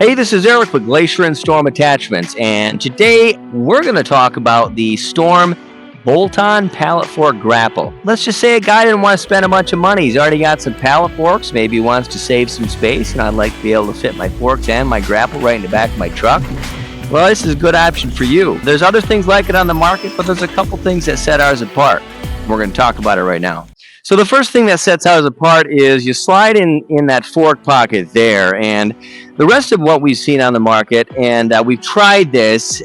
Hey, this is Eric with Glacier and Storm Attachments, and today we're going to talk about the Storm bolt-on pallet fork grapple. Let's just say a guy didn't want to spend a bunch of money. He's already got some pallet forks. Maybe he wants to save some space, and I'd like to be able to fit my forks and my grapple right in the back of my truck. Well, this is a good option for you. There's other things like it on the market, but there's a couple things that set ours apart. We're going to talk about it right now. So the first thing that sets ours apart is you slide in that fork pocket there, and the rest of what we've seen on the market, and we've tried this,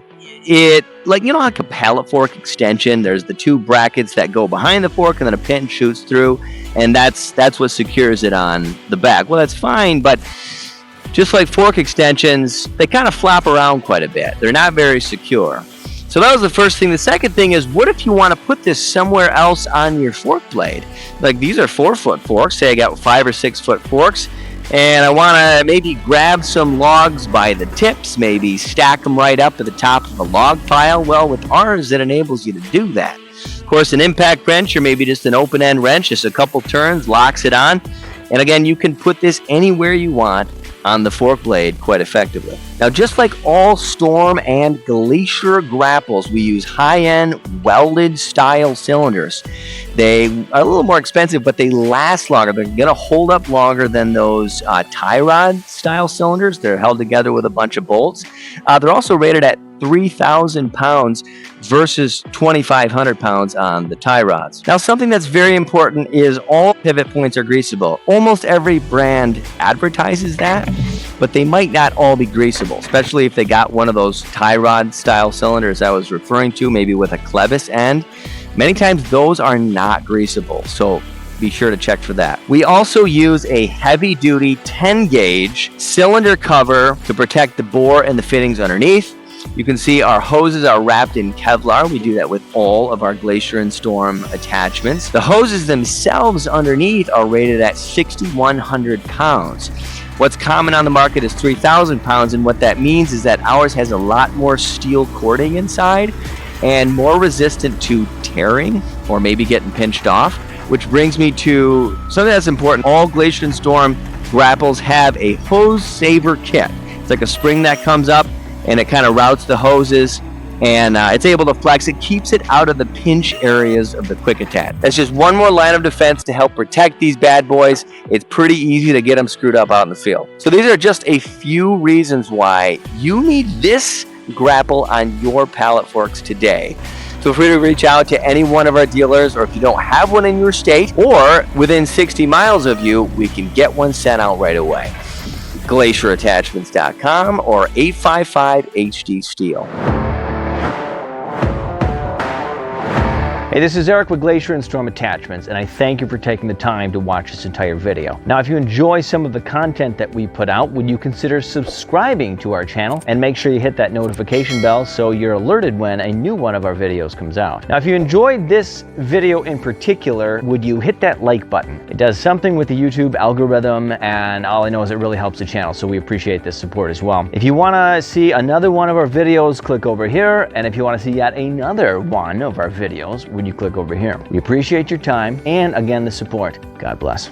like a pallet fork extension, there's the two brackets that go behind the fork and then a pin shoots through, and that's what secures it on the back. Well, that's fine, but just like fork extensions, they kind of flop around quite a bit. They're not very secure. So that was the first thing. The second thing is, what if you want to put this somewhere else on your fork blade? Like, these are 4-foot forks. Say I got 5 or 6 foot forks, and I want to maybe grab some logs by the tips, maybe stack them right up at the top of a log pile. Well, with ours, it enables you to do that. Of course, an impact wrench or maybe just an open end wrench, just a couple turns, locks it on. And again, you can put this anywhere you want on the fork blade quite effectively. Now, just like all Storm and Glacier grapples, we use high-end welded style cylinders. They are a little more expensive, but they last longer. They're going to hold up longer than those tie rod style cylinders. They're held together with a bunch of bolts. They're also rated at 3,000 pounds versus 2,500 pounds on the tie rods. Now, something that's very important is all pivot points are greasable. Almost every brand advertises that, but they might not all be greasable, especially if they got one of those tie rod style cylinders I was referring to, maybe with a clevis end. Many times those are not greasable, so be sure to check for that. We also use a heavy-duty 10-gauge cylinder cover to protect the bore and the fittings underneath. You can see our hoses are wrapped in Kevlar. We do that with all of our Glacier and Storm attachments. The hoses themselves underneath are rated at 6,100 pounds. What's common on the market is 3,000 pounds, and what that means is that ours has a lot more steel cording inside and more resistant to tearing or maybe getting pinched off, which brings me to something that's important. All Glacier and Storm grapples have a hose saver kit. It's like a spring that comes up and it kind of routes the hoses, and it's able to flex. It keeps it out of the pinch areas of the quick attach. That's just one more line of defense to help protect these bad boys. It's pretty easy to get them screwed up out in the field. So these are just a few reasons why you need this grapple on your pallet forks today. Feel free to reach out to any one of our dealers, or if you don't have one in your state or within 60 miles of you, we can get one sent out right away. GlacierAttachments.com or 855-HD-STEEL. Hey, this is Eric with Glacier and Storm Attachments, and I thank you for taking the time to watch this entire video. Now, if you enjoy some of the content that we put out, would you consider subscribing to our channel and make sure you hit that notification bell so you're alerted when a new one of our videos comes out. Now, if you enjoyed this video in particular, would you hit that like button? It does something with the YouTube algorithm, and all I know is it really helps the channel, so we appreciate this support as well. If you want to see another one of our videos, click over here, and if you want to see yet another one of our videos, would you click over here. We appreciate your time and, again, the support. God bless.